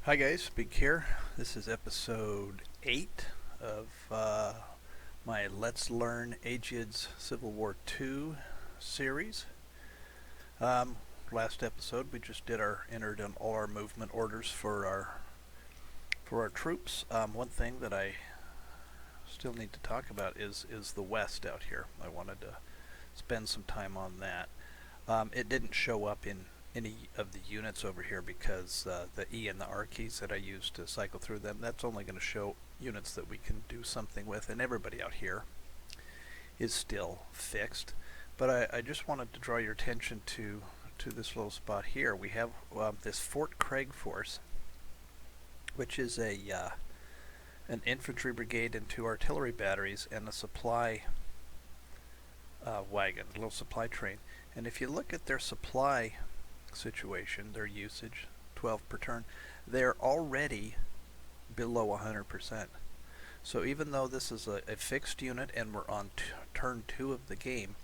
Hi guys, Big here. This is episode 8 of my Let's Learn AGEOD Civil War 2 series. Um, Last episode we just entered in all our movement orders for our troops. One thing that I still need to talk about is the West out here. I wanted to spend some time on that. It didn't show up in any of the units over here because the E and the R keys that I used to cycle through them, that's only going to show units that we can do something with, and everybody out here is still fixed. But I just wanted to draw your attention to this little spot here. We have this Fort Craig force, which is an infantry brigade and 2 artillery batteries and a supply wagon, a little supply train. And if you look at their supply situation, their usage, 12 per turn, they're already below 100%. So even though this is a fixed unit and we're on turn 2 of the game,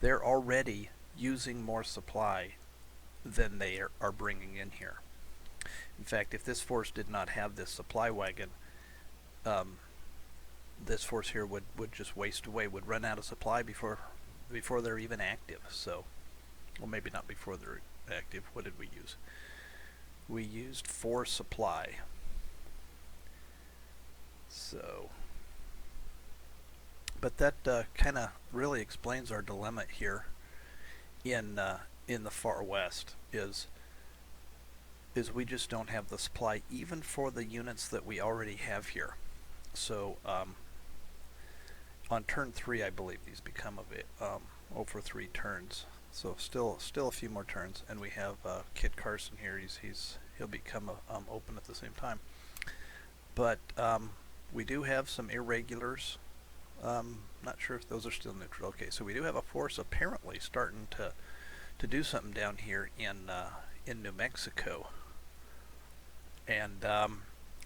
they're already using more supply than they are bringing in here. In fact, if this force did not have this supply wagon, this force here would just waste away, would run out of supply before they're even active. So, well, maybe not before they're active. What did we use? We used 4 supply. So, but that kind of really explains our dilemma here in the far west. Is we just don't have the supply even for the units that we already have here. So on turn 3, I believe these become over 3 turns. So still a few more turns, and we have Kit Carson here. He'll become open at the same time. But we do have some irregulars. Not sure if those are still neutral. Okay, so we do have a force apparently starting to do something down here in New Mexico, and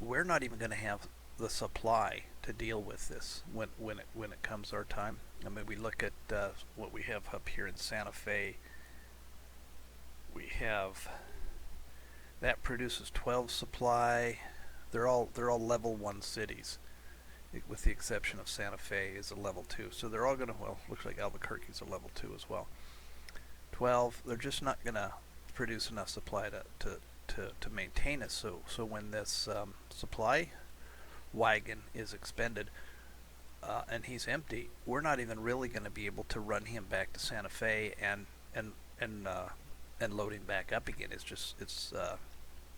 we're not even going to have the supply to deal with this when it comes our time. I mean, we look at what we have up here in Santa Fe. We have that produces 12 supply. They're all level 1 cities, with the exception of Santa Fe is a level 2. So they're all going to, well, looks like Albuquerque's a level 2 as well. 12. They're just not going to produce enough supply to maintain it. So when this supply wagon is expended and he's empty, we're not even really going to be able to run him back to Santa Fe and load him back up again.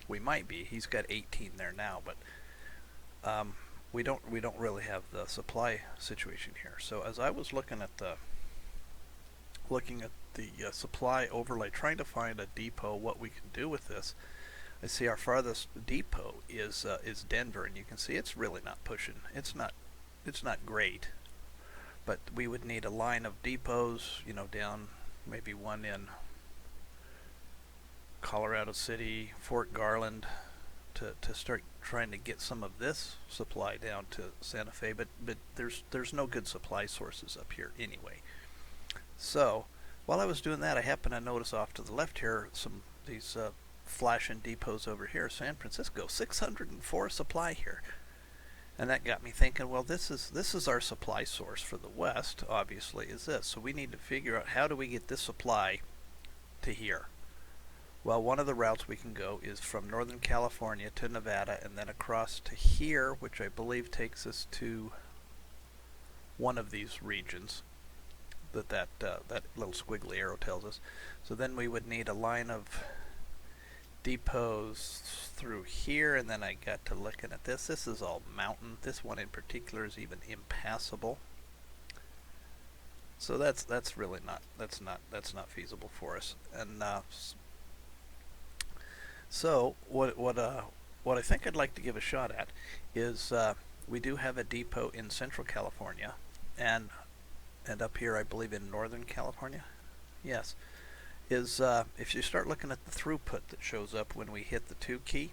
We might be. He's got 18 there now, but we don't really have the supply situation here. So as I was looking at the supply overlay, trying to find a depot, what we can do with this, I see our farthest depot is Denver, and you can see it's really not pushing. It's not great, but we would need a line of depots, down maybe one in Colorado City, Fort Garland, to start trying to get some of this supply down to Santa Fe. But there's no good supply sources up here anyway. So while I was doing that, I happened to notice off to the left here these flashing depots over here. San Francisco, 604 supply here, and that got me thinking. Well, this is our supply source for the West. Obviously, is this. So we need to figure out how do we get this supply to here. Well, one of the routes we can go is from Northern California to Nevada, and then across to here, which I believe takes us to one of these regions that little squiggly arrow tells us. So then we would need a line of depots through here, and then I got to looking at this. This is all mountain. This one in particular is even impassable. So that's really not feasible for us. And so what I think I'd like to give a shot at is we do have a depot in Central California, and up here I believe in Northern California. Yes. Is if you start looking at the throughput that shows up when we hit the 2 key,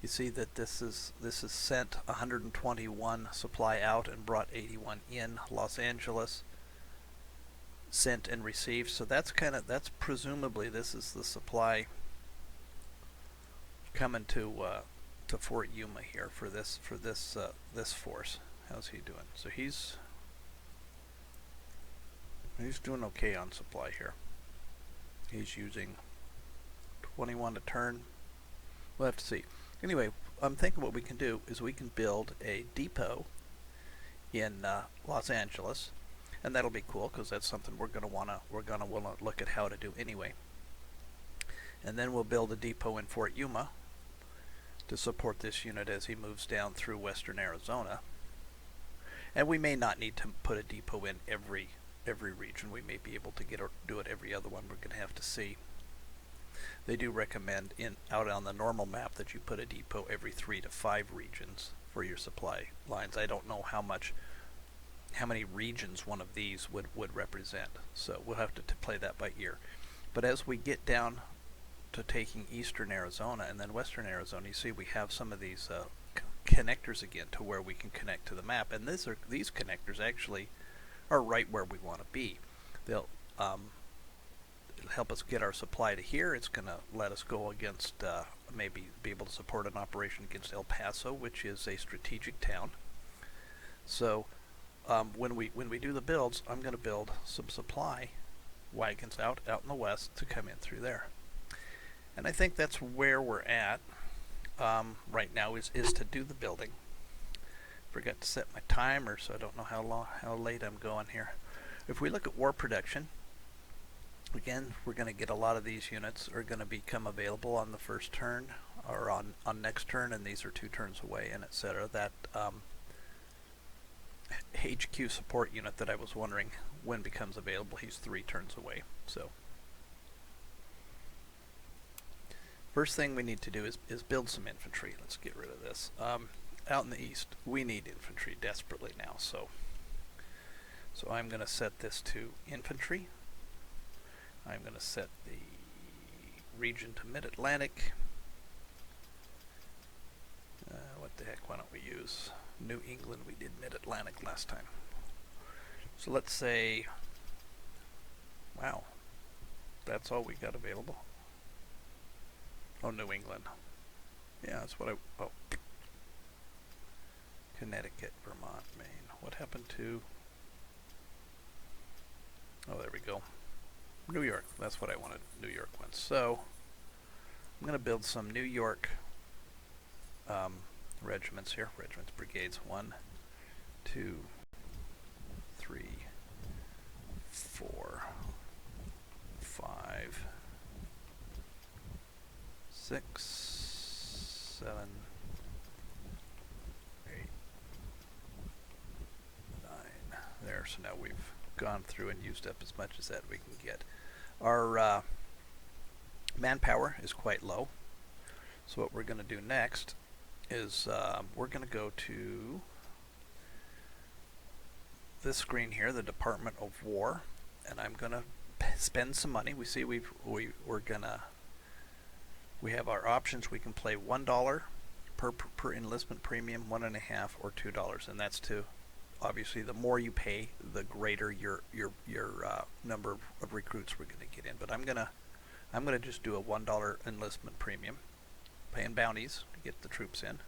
you see that this is sent 121 supply out and brought 81 in. Los Angeles sent and received. So that's presumably this is the supply coming to Fort Yuma here for this this force. How's he doing? So he's doing okay on supply here. He's using 21 to turn. We'll have to see. Anyway, I'm thinking what we can do is we can build a depot in Los Angeles, and that'll be cool because that's something we're gonna wanna look at how to do anyway. And then we'll build a depot in Fort Yuma to support this unit as he moves down through western Arizona. And we may not need to put a depot in every region. We may be able to do it every other one. We're going to have to see. They do recommend out on the normal map that you put a depot every 3 to 5 regions for your supply lines. I don't know how many regions one of these would represent. So we'll have to play that by ear. But as we get down to taking eastern Arizona and then western Arizona, you see we have some of these connectors again to where we can connect to the map, and these connectors actually are right where we want to be. It'll help us get our supply to here. It's going to let us go against maybe be able to support an operation against El Paso, which is a strategic town. So when we do the builds, I'm going to build some supply wagons out in the west to come in through there. And I think that's where we're at right now is to do the building. Forgot to set my timer, so I don't know how late I'm going here. If we look at war production, again, we're going to get a lot of these units are going to become available on the first turn or on next turn, and these are 2 turns away, and etc. That HQ support unit that I was wondering when becomes available, he's 3 turns away. So first thing we need to do is build some infantry. Let's get rid of this. Out in the east, we need infantry desperately now. So I'm going to set this to infantry. I'm going to set the region to Mid-Atlantic. What the heck, why don't we use New England? We did Mid-Atlantic last time. So let's say, wow, that's all we got available. Oh, New England. Yeah, that's what oh. Connecticut, Vermont, Maine. What happened to... Oh, there we go. New York. That's what I wanted. New York went. So I'm going to build some New York regiments here. Regiments, brigades. 1, 2, 3, 4, 5, 6, 7, 8, 9. There. So now we've gone through and used up as much as that we can get. Our manpower is quite low, so what we're going to do next is we're going to go to this screen here, the Department of War, and I'm going to spend some money. We see we have our options. We can play $1 per enlistment premium, $1.50 or $2, and that's to obviously the more you pay, the greater your number of recruits we're going to get in. But I'm gonna just do a $1 enlistment premium, paying bounties to get the troops in.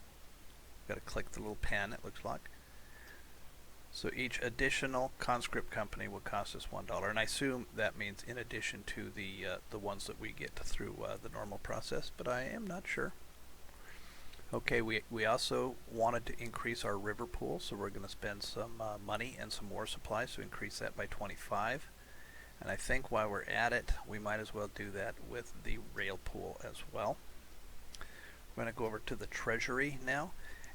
Got to click the little pen, it looks like. So each additional conscript company will cost us $1, and I assume that means in addition to the ones that we get through the normal process, but I am not sure. Okay, we also wanted to increase our river pool, so we're going to spend some money and some war supplies to increase that by 25. And I think while we're at it, we might as well do that with the rail pool as well. We're going to go over to the treasury now,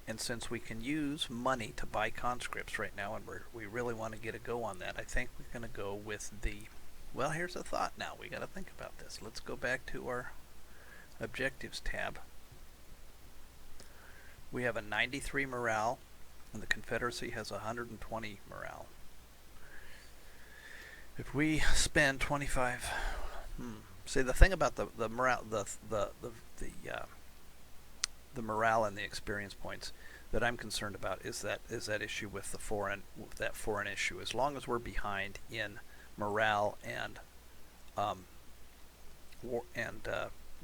and since we can use money to buy conscripts right now, and we really want to get a go on that, I think we're going to go with the, well, here's a thought now. We got to think about this. Let's go back to our objectives tab. We have a 93 morale, and the Confederacy has 120 morale. If we spend 25, see, the thing about the morale, the morale and the experience points that I'm concerned about is that issue with that foreign issue. As long as we're behind in morale and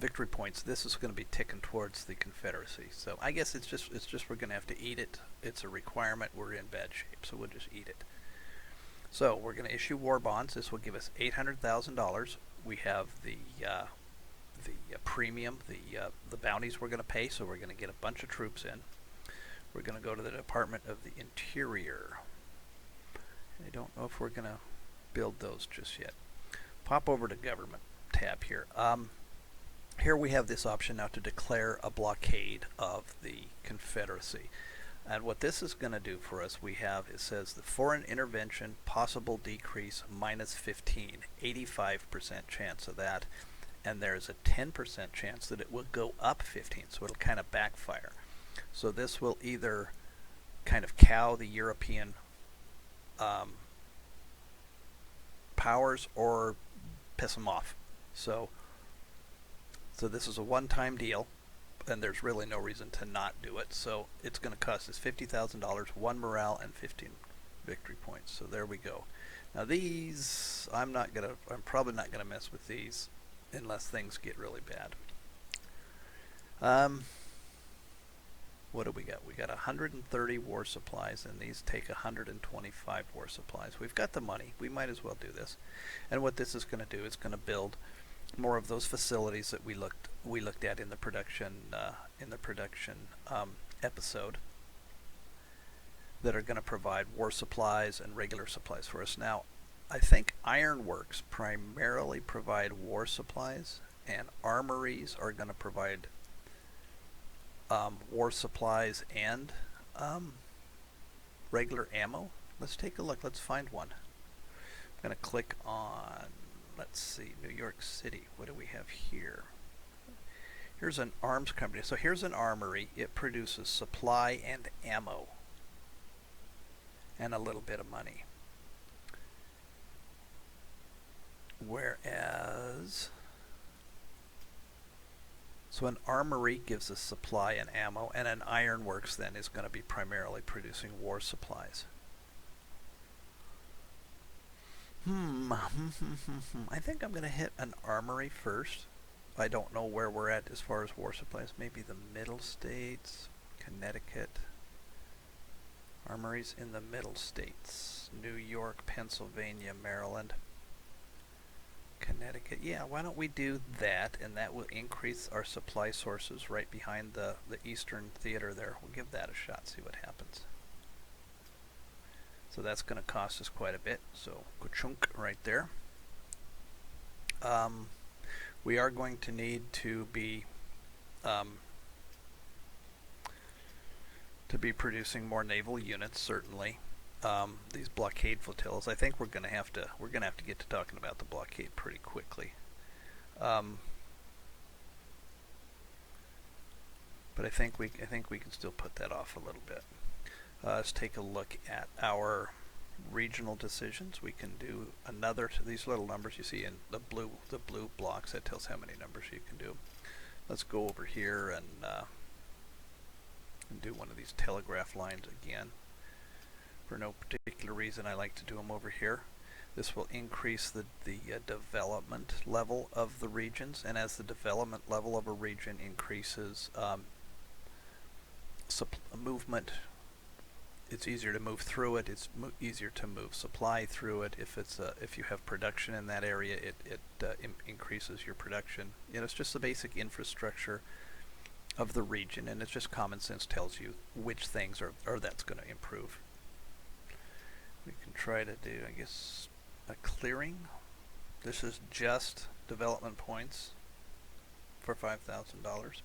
victory points, this is going to be ticking towards the Confederacy. So I guess it's just we're going to have to eat it. It's a requirement. We're in bad shape, so we'll just eat it. So we're going to issue war bonds. This will give us $800,000. We have the premium, the bounties we're going to pay. So we're going to get a bunch of troops in. We're going to go to the Department of the Interior. I don't know if we're going to build those just yet. Pop over to Government tab here. Here we have this option now to declare a blockade of the Confederacy. And what this is going to do for us, it says the foreign intervention possible decrease -15, 85% chance of that. And there's a 10% chance that it will go up 15, so it'll kind of backfire. So this will either kind of cow the European powers or piss them off. So this is a one-time deal, and there's really no reason to not do it. So it's going to cost us $50,000, 1 morale, and 15 victory points. So there we go. Now these, I'm probably not gonna mess with these unless things get really bad. What do we got? We got 130 war supplies, and these take 125 war supplies. We've got the money. We might as well do this. And what this is going to do is going to build more of those facilities that we looked at in the production episode that are going to provide war supplies and regular supplies for us. Now, I think ironworks primarily provide war supplies, and armories are going to provide war supplies and regular ammo. Let's take a look. Let's find one. I'm going to click on, let's see, New York City. What do we have here? Here's an arms company. So here's an armory. It produces supply and ammo and a little bit of money. Whereas, so an armory gives us supply and ammo, and an ironworks then is going to be primarily producing war supplies. I think I'm going to hit an armory first. I don't know where we're at as far as war supplies. Maybe the middle states, Connecticut. Armories in the middle states. New York, Pennsylvania, Maryland, Connecticut. Yeah, why don't we do that, and that will increase our supply sources right behind the Eastern Theater there. We'll give that a shot, see what happens. So that's going to cost us quite a bit. So ka-chunk right there. We are going to need to be producing more naval units, certainly. These blockade flotillas. I think we're going to have to get to talking about the blockade pretty quickly. But I think we can still put that off a little bit. Let's take a look at our regional decisions. We can do another. These little numbers you see in the blue blocks, that tells how many numbers you can do. Let's go over here and do one of these telegraph lines again. For no particular reason, I like to do them over here. This will increase the development level of the regions, and as the development level of a region increases, movement. It's easier to move through it. It's easier to move supply through it. If you have production in that area, it increases your production. It's just the basic infrastructure of the region, and it's just common sense tells you which things are that's going to improve. We can try to do, I guess, a clearing. This is just development points for $5,000.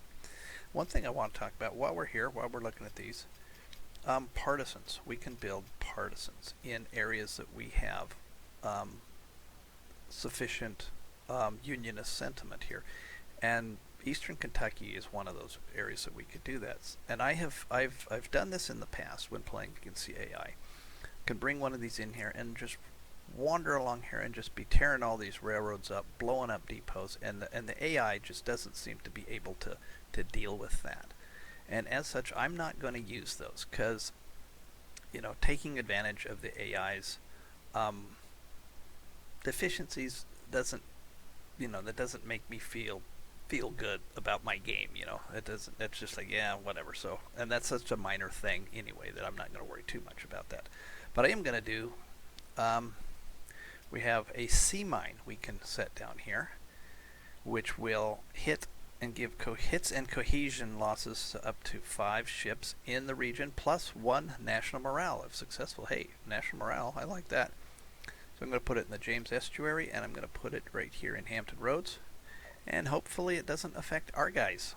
One thing I want to talk about while we're here, while we're looking at these, partisans. We can build partisans in areas that we have sufficient unionist sentiment here, and Eastern Kentucky is one of those areas that we could do that. And I've done this in the past when playing against the AI. Can bring one of these in here and just wander along here and just be tearing all these railroads up, blowing up depots, and the AI just doesn't seem to be able to deal with that. And as such, I'm not going to use those because, taking advantage of the AI's deficiencies doesn't, that doesn't make me feel feel good about my game. You know, it doesn't. It's just like, yeah, whatever. So, and that's such a minor thing anyway that I'm not going to worry too much about that. But I am going to do. Um, we have a sea mine we can set down here, which will hit and give hits and cohesion losses to up to 5 ships in the region, plus 1 national morale if successful. Hey, national morale, I like that. So I'm going to put it in the James Estuary, and I'm going to put it right here in Hampton Roads, and hopefully it doesn't affect our guys.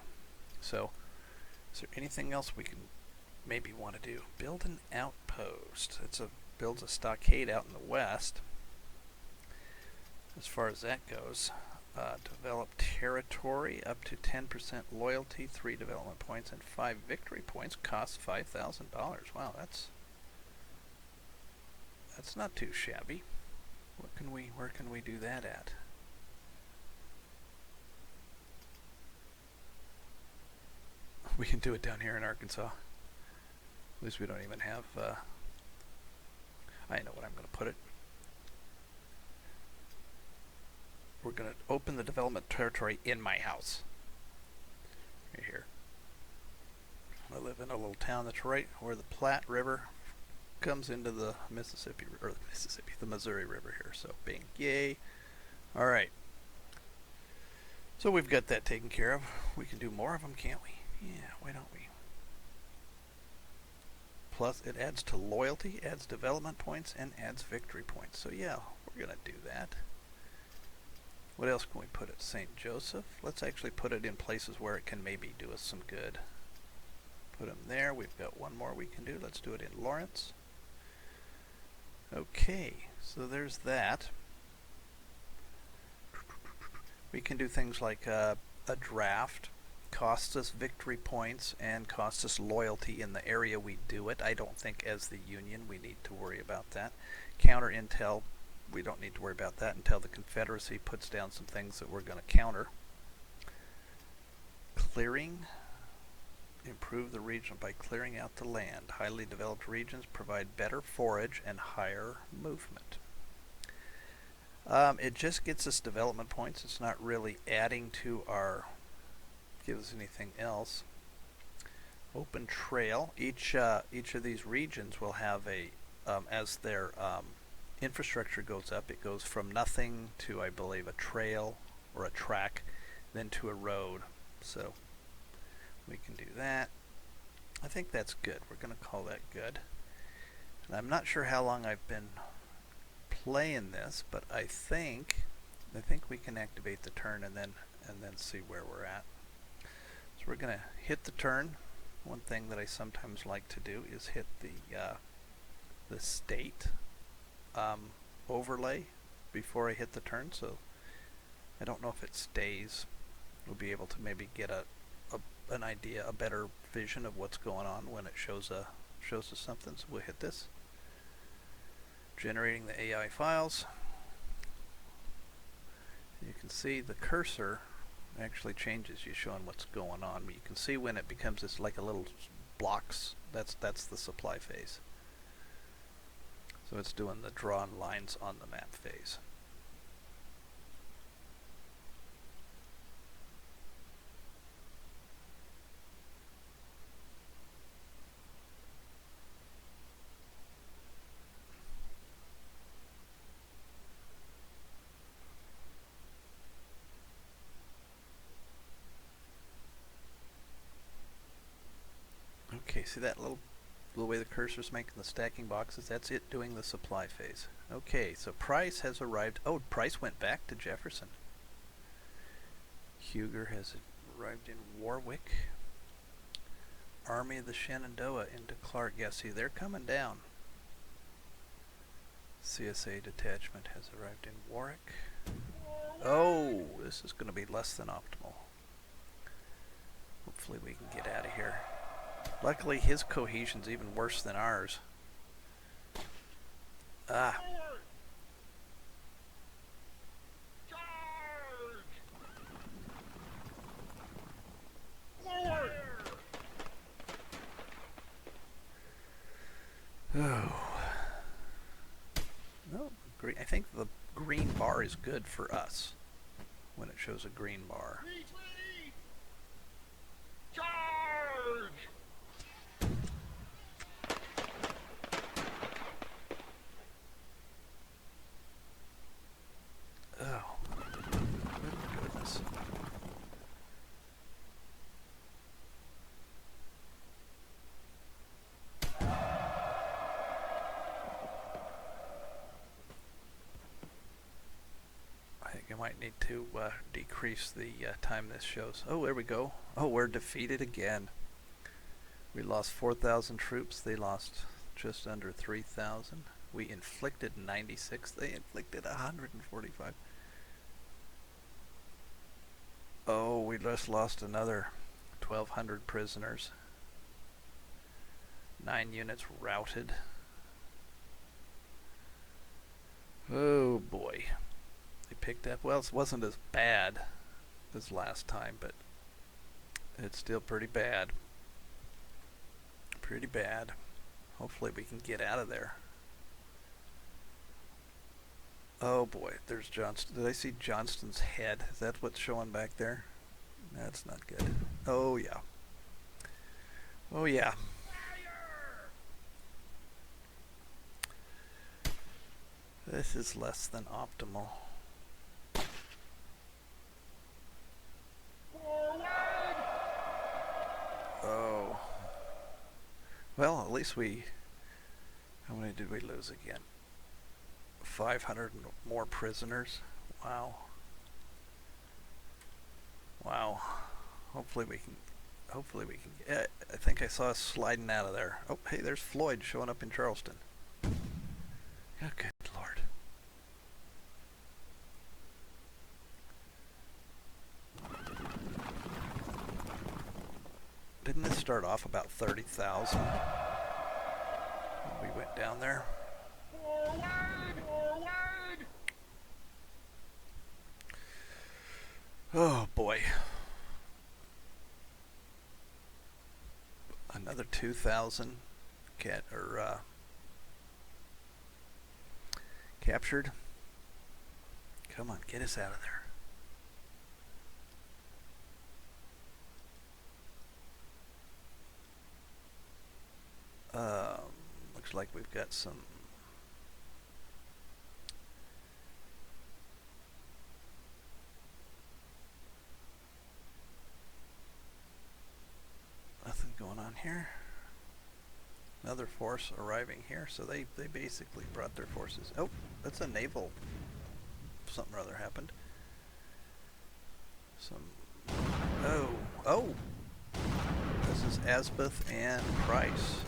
So, is there anything else we can maybe want to do? Build an outpost. Builds a stockade out in the west. As far as that goes, develop territory, up to 10% loyalty, 3 development points, and 5 victory points. Costs $5,000. Wow, that's not too shabby. Where can we do that at? We can do it down here in Arkansas. At least we don't even have. I know what I'm going to put it. We're going to open the development territory in my house. Right here. I live in a little town that's right where the Platte River comes into the the Missouri River here. So, bing, yay. All right. So we've got that taken care of. We can do more of them, can't we? Yeah, why don't we? Plus, it adds to loyalty, adds development points, and adds victory points. So yeah, we're going to do that. What else can we put at St. Joseph? Let's actually put it in places where it can maybe do us some good. Put them there. We've got one more we can do. Let's do it in Lawrence. Okay, so there's that. We can do things like a draft. Costs us victory points and costs us loyalty in the area we do it. I don't think as the Union we need to worry about that. Counter intel, we don't need to worry about that until the Confederacy puts down some things that we're going to counter. Clearing, improve the region by clearing out the land. Highly developed regions provide better forage and higher movement. It just gets us development points. It's not really adding to our, give us anything else. Open trail. Each of these regions will have a, as their infrastructure goes up, it goes from nothing to, I believe, a trail or a track, then to a road. So we can do that. I think that's good. We're going to call that good. And I'm not sure how long I've been playing this, but I think we can activate the turn and then see where we're at. So we're going to hit the turn. One thing that I sometimes like to do is hit the state overlay before I hit the turn. So I don't know if it stays. We'll be able to maybe get an idea, a better vision of what's going on when it shows us something. So we'll hit this. Generating the AI files. You can see the cursor actually changes, you showing what's going on. But you can see when it becomes this like a little blocks, that's the supply phase. So it's doing the drawn lines on the map phase. Okay, see that little way the cursor's making the stacking boxes? That's it doing the supply phase. Okay, so Price has arrived. Oh, Price went back to Jefferson. Huger has arrived in Warwick. Army of the Shenandoah into Clark. Yeah, see, they're coming down. CSA detachment has arrived in Warwick. Oh, this is going to be less than optimal. Hopefully we can get out of here. Luckily, his cohesion's even worse than ours. Ah. Oh. No, I think the green bar is good for us when it shows a green bar. might need to decrease the time this shows. Oh, there we go. Oh, we're defeated again. We lost 4,000 troops. They lost just under 3,000. We inflicted 96. They inflicted 145. Oh, we just lost another 1,200 prisoners. 9 units routed. Oh boy. They picked up. Well, it wasn't as bad as last time, but it's still pretty bad. Pretty bad. Hopefully we can get out of there. Oh boy, there's Johnston. Did I see Johnston's head? Is that what's showing back there? That's not good. Oh yeah. Oh yeah. This is less than optimal. Oh. Well, at least we... How many did we lose again? 500 more prisoners. Wow. Wow. Hopefully we can I think I saw us sliding out of there. Oh, hey, there's Floyd showing up in Charleston. Oh, good Lord. Didn't this start off about 30,000 when we went down there? Oh boy. Another 2,000 captured. Come on, get us out of there. Looks like we've got some nothing going on here. Another force arriving here, so they basically brought their forces. Oh, that's a naval something or other happened. Oh, this is Asbeth and Price,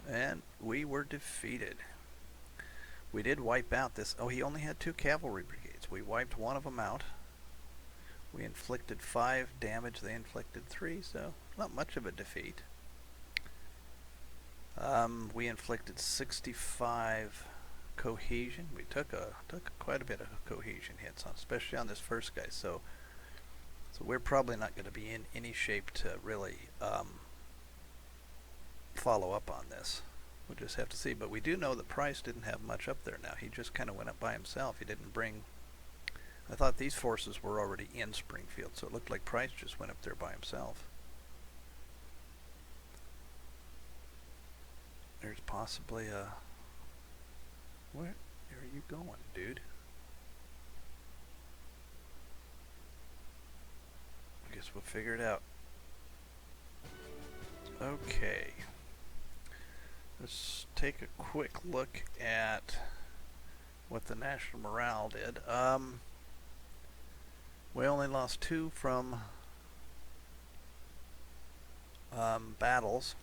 and we were defeated. We did wipe out this. Oh, he only had 2 cavalry brigades. We wiped one of them out. We inflicted 5 damage. They inflicted 3, so not much of a defeat. We inflicted 65 cohesion. We took quite a bit of cohesion hits on, especially on this first guy. So we're probably not going to be in any shape to really follow up on this. We'll just have to see. But we do know that Price didn't have much up there now. He just kind of went up by himself. He didn't bring... I thought these forces were already in Springfield, so it looked like Price just went up there by himself. There's possibly a... Where are you going, dude? I guess we'll figure it out. Okay. Let's take a quick look at what the national morale did. We only lost 2 from battles.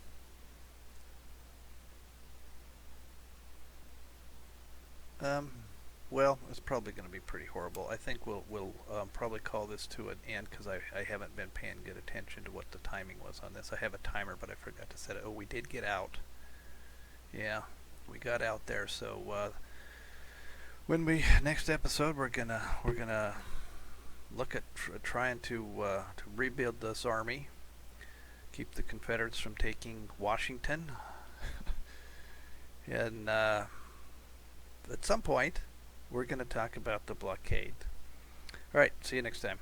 Well, it's probably going to be pretty horrible. I think we'll probably call this to an end because I haven't been paying good attention to what the timing was on this. I have a timer, but I forgot to set it. Oh, we did get out. Yeah, we got out there. So when we next episode, we're gonna look at trying to rebuild this army, keep the Confederates from taking Washington, and at some point we're going to talk about the blockade. All right, see you next time.